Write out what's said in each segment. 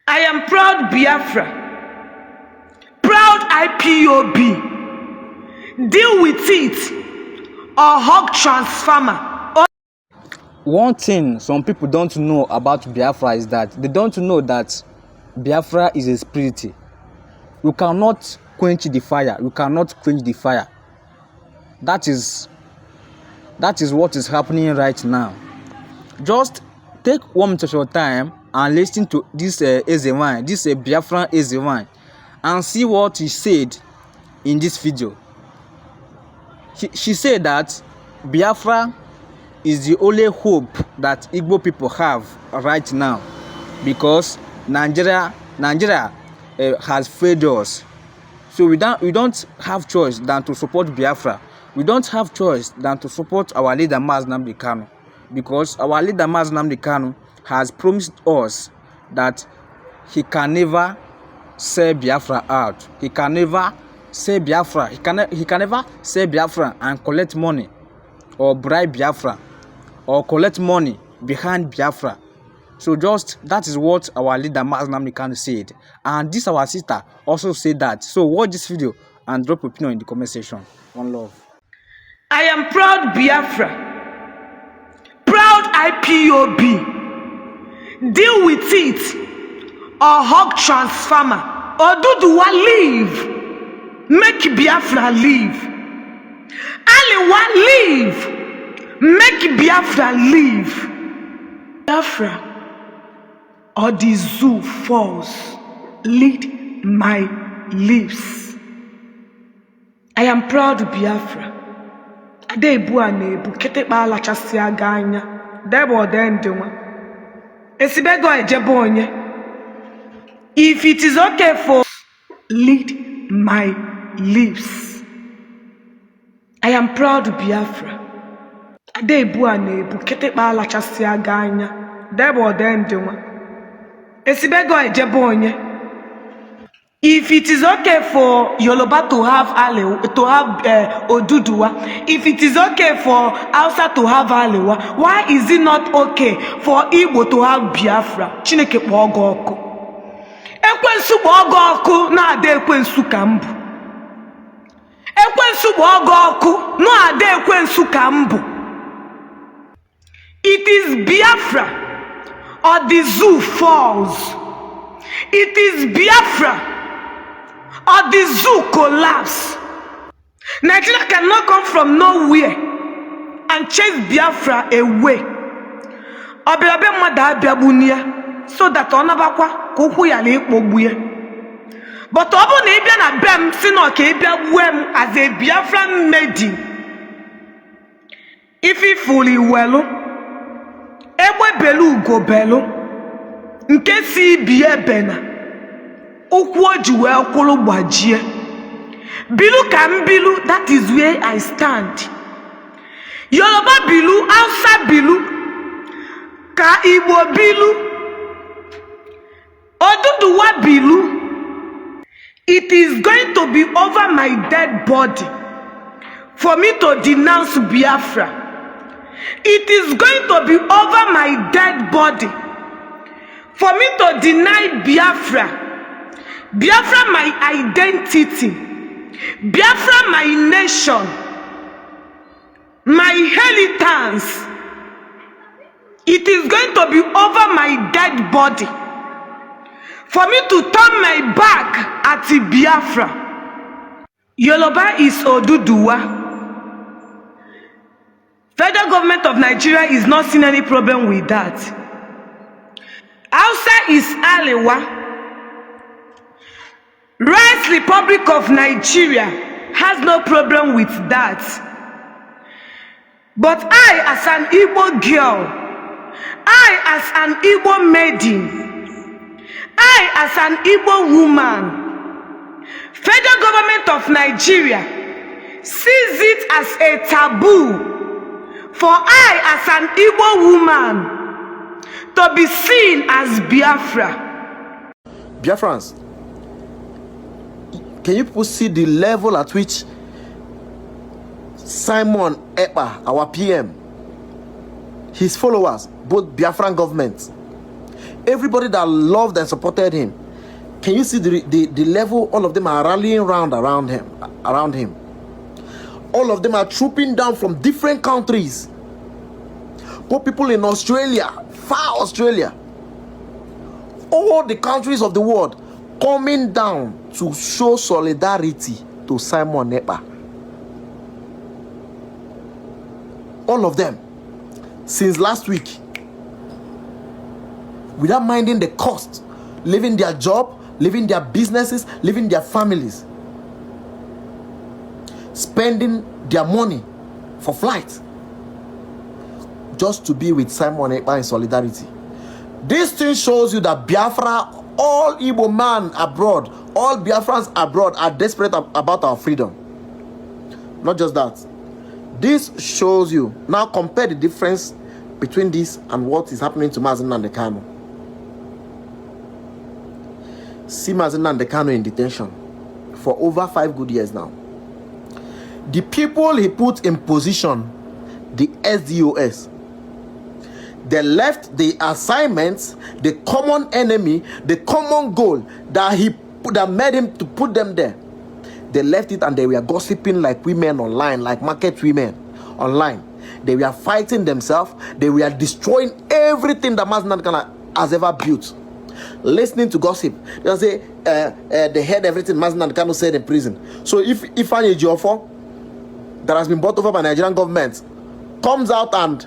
I am proud Biafra, proud IPOB. Deal with it or hug transformer. One thing some people don't know about Biafra is that they don't know that Biafra is a spirit. You cannot quench the fire. You cannot quench the fire. That is what is happening right now. Just take 1 minute of your time and listen to this Ezewan, this Biafran Ezewan, and see what he said in this video. She said that Biafra is the only hope that Igbo people have right now, because Nigeria has failed us. So we don't have choice than to support Biafra. We don't have choice than to support our leader Mazi Nnamdi Kanu, because our leader Mazi Nnamdi Kanu has promised us that he can never sell Biafra out. He can never sell Biafra. He can never sell Biafra and collect money or bribe Biafra or collect money behind Biafra. So just that is what our leader Mazi Nnamdi Kanu said, and this our sister also said that. So watch this video and drop your opinion in the comment section. One love. I am proud Biafra, proud IPOB. Deal with it or hug transformer. Oduduwa leave, make Biafra leave. Aliwa leave, make Biafra leave. Biafra or the zoo falls, lead my lips. I am proud Biafra. Adebu anebu ketekpa alachasi aga anya debo dendewa esibego ejebo onye. If it is okay for lead my lips. I am proud Biafra. Adebu anebu ketekpa alachasi aga anya debo dendewa esibego ejebo onye. If it is okay for Yoruba to have Oduduwa, if it is okay for Hausa to have Alewa, why is it not okay for Igbo to have Biafra? Chineke kpogo oku. Ekwensu kpogo oku na ade ekwensu kambu. Ekwensu kpogo oku no ade ekwensu kambu. It is Biafra or the zoo falls. It is Biafra or the zoo collapse. Nigeria cannot come from nowhere and chase Biafra away. Obiabe mada biabunia so that onabakwa kuku ya le ikpogbuye. But obu na ibia na bem si no ka ibia buem as a Biafran maiden. If he fully welu, egbe belu ugo belu, nke si biye bena. Bilu kam bilu, that is where I stand. Yoruba bilu, Hausa bilu, ka Igbo bilu, Oduduwa bilu. It is going to be over my dead body for me to denounce Biafra. It is going to be over my dead body for me to deny Biafra. Biafra my identity, Biafra my nation, my inheritance. It is going to be over my dead body for me to turn my back at Biafra. Yoruba is Oduduwa. Federal government of Nigeria is not seeing any problem with that. Hausa is Alewa. Rights Republic of Nigeria has no problem with that. But I, as an Igbo girl, I, as an Igbo maiden, I, as an Igbo woman, federal government of Nigeria sees it as a taboo for I, as an Igbo woman, to be seen as Biafra. Biafrans, can you people see the level at which Simon Ekpa, our PM, his followers, both Biafran government, everybody that loved and supported him. Can you see the level? All of them are rallying around him. All of them are trooping down from different countries. Poor people in Australia, far Australia, all the countries of the world coming down to show solidarity to Simon Ekpa. All of them, since last week, without minding the cost, leaving their job, leaving their businesses, leaving their families, spending their money for flight, just to be with Simon Ekpa in solidarity. This thing shows you that Biafra, all Igbo man abroad, all Biafrans abroad are desperate about our freedom. Not just that. This shows you, now compare the difference between this and what is happening to Mazi Nnamdi Kanu. See Mazi Nnamdi Kanu in detention for over 5 good years now. The people he put in position, the SDOS, they left the assignments, the common enemy, the common goal that made him to put them there. They left it and they were gossiping like women online, like market women online. They were fighting themselves. They were destroying everything that Mazi Nnamdi Kanu has ever built. Listening to gossip. They'll say they heard everything Mazi Nnamdi Kanu said in prison. So if Ifeanyi Ejiofor, that has been bought over by Nigerian government, comes out and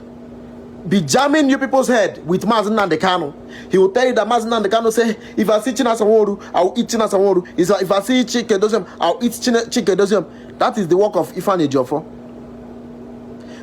be jamming you people's head with Mazi Nnamdi Kanu, he will tell you that Mazi Nnamdi Kanu say, if I see China Sanwo-Olu, I will eat China Sanwo-Olu. If I see Chike Doziem, I will eat Chike Doziem. That is the work of Ifeanyi Ejiofor.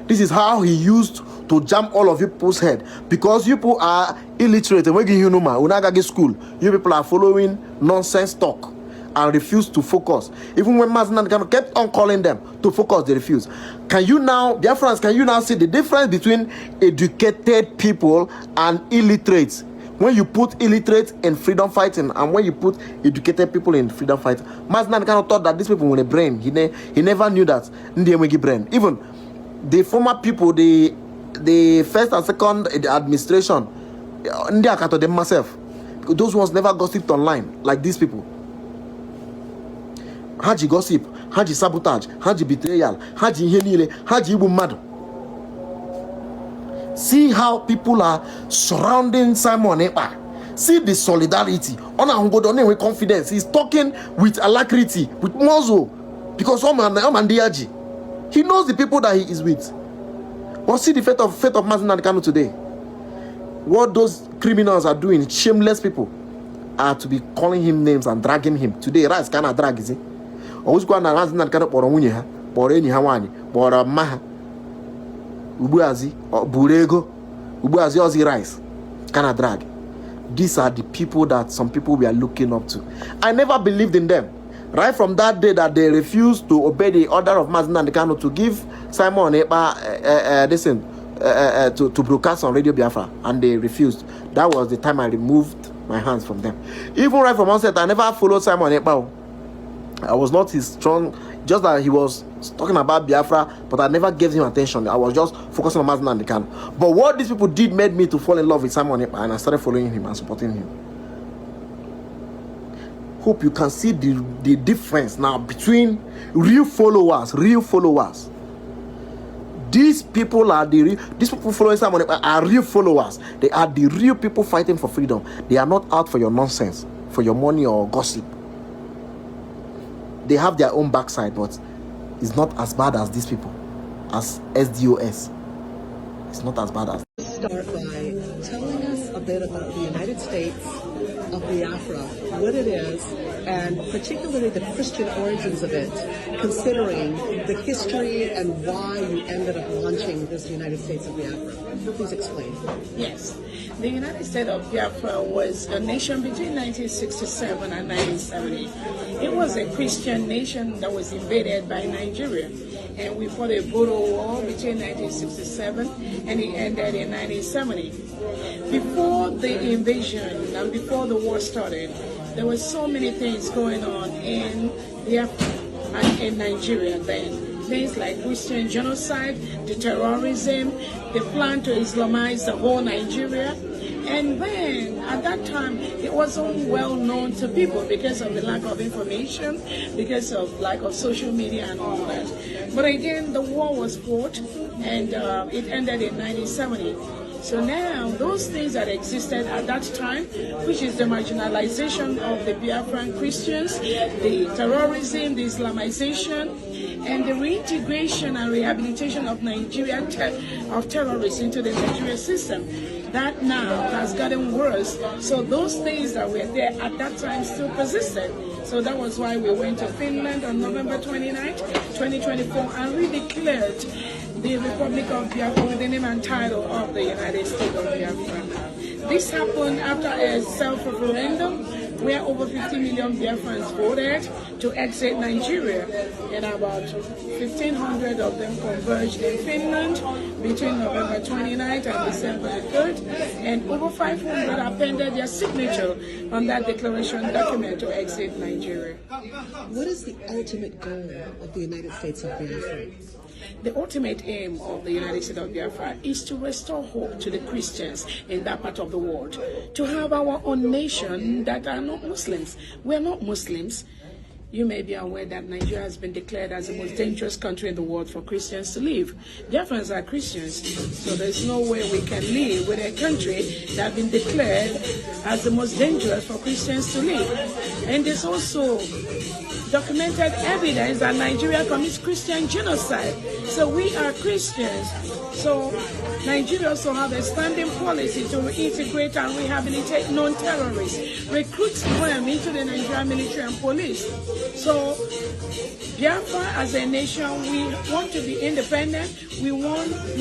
This is how he used to jam all of you people's head, because you people are illiterate. And when you know school, you people are following nonsense talk and refuse to focus. Even when Mazi Nnamdi Kanu kept on calling them to focus, they refuse. Can you now, Biafrans, can you now see the difference between educated people and illiterates? When you put illiterate in freedom fighting and when you put educated people in freedom fighting, Mazi Nnamdi Kanu thought that these people with a brain. He never knew that Ndiemegi brain. Even the former people, the first and second administration, them myself, those ones never gossiped online like these people. Haji gossip, Haji sabotage, Haji betrayal, Haji henile, Haji ibumado. See how people are surrounding Simon Ekpa. See the solidarity. With confidence. He's talking with alacrity, with muzzle, because he knows the people that he is with. But see the fate of Mazi Nnamdi Kanu today. What those criminals are doing, shameless people, are to be calling him names and dragging him. Today, Rice cannot drag, is it? Who's going to Mazi Nnamdi Kanu for Munye, for any Hawani, for a Maha, Ubuazi, or Burego, Ubuazi Ozzy Rice, cannot drag. These are the people that some people we are looking up to. I never believed in them. Right from that day that they refused to obey the order of Mazi Nnamdi Kanu to give Simon Ekpa to broadcast on Radio Biafra, and they refused. That was the time I removed my hands from them. Even right from onset, I never followed Simon Ekpa. I was not his strong, just that he was talking about Biafra, but I never gave him attention. I was just focusing on Mazi Nnamdi Kanu. But what these people did made me to fall in love with Simon Ekpa, and I started following him and supporting him. Hope you can see the difference now between real followers. These people following Simon Ekpa are real followers. They are the real people fighting for freedom. They are not out for your nonsense, for your money or gossip. They have their own backside, but it's not as bad as these people, as SDOS. It's not as bad as. Start by telling us a bit about the United States of Biafra, what it is, and particularly the Christian origins of it, considering the history and why you ended up launching this United States of Biafra. Please explain. Yes. The United States of Biafra was a nation between 1967 and 1970. It was a Christian nation that was invaded by Nigeria. And we fought a brutal war between 1967 and it ended in 1970. Before the invasion and before the war started, there were so many things going on in Biafra and in Nigeria then. Things like Christian genocide, the terrorism, the plan to Islamize the whole Nigeria, And then at that time, it wasn't well known to people because of the lack of information, because of lack of social media and all that. But again, the war was fought, and it ended in 1970. So now, those things that existed at that time, which is the marginalization of the Biafran Christians, the terrorism, the Islamization, and the reintegration and rehabilitation of Nigerian of terrorists into the Nigerian system, that now has gotten worse. So those things that were there at that time still persisted. So that was why we went to Finland on November 29th, 2024, and redeclared the Republic of Biafra with the name and title of the United States of Biafra. This happened after a self-referendum where over 50 million Biafrans voted to exit Nigeria, and about 1,500 of them converged in Finland between November 29th and December 3rd, and over 500 appended their signature on that declaration document to exit Nigeria. What is the ultimate goal of the United States of Biafra? The ultimate aim of the United States of Biafra is to restore hope to the Christians in that part of the world, to have our own nation that are not Muslims. We're not Muslims. You may be aware that Nigeria has been declared as the most dangerous country in the world for Christians to live. Biafrans are Christians, so there's no way we can live with a country that has been declared as the most dangerous for Christians to live. And there's also documented evidence that Nigeria commits Christian genocide. So we are Christians. So Nigeria also have a standing policy to reintegrate and rehabilitate non-terrorists, recruit them into the Nigerian military and police. So Biafra as a nation, we want to be independent. We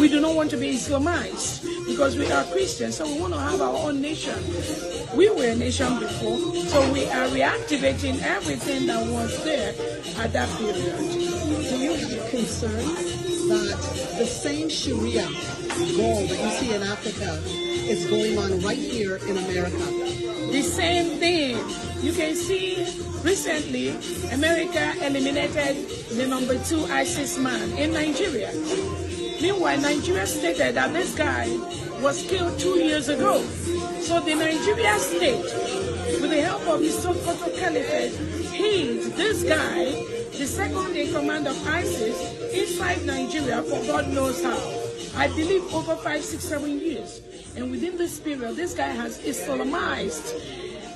do not want to be Islamized because we are Christians. So we want to have our own nation. We were a nation before, so we are reactivating everything that was there at that period. Do you have concerns that the same Sharia goal that you see in Africa is going on right here in America? The same thing. You can see recently, America eliminated the number 2 ISIS man in Nigeria. Meanwhile, Nigeria stated that this guy was killed 2 years ago. So the Nigeria state, with the help of the Sokoto Caliphate, hid this guy, the second in command of ISIS, inside Nigeria for God knows how. I believe over 5, 6, 7 years. And within this period, this guy has Islamized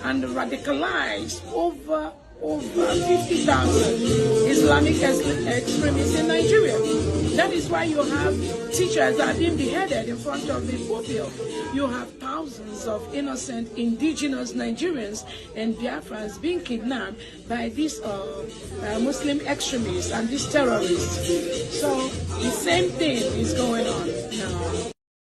and radicalized over 50,000 Islamic extremists in Nigeria. That is why you have teachers that are being beheaded in front of the pulpit. You have thousands of innocent indigenous Nigerians and Biafrans being kidnapped by these Muslim extremists and these terrorists. So the same thing is going on.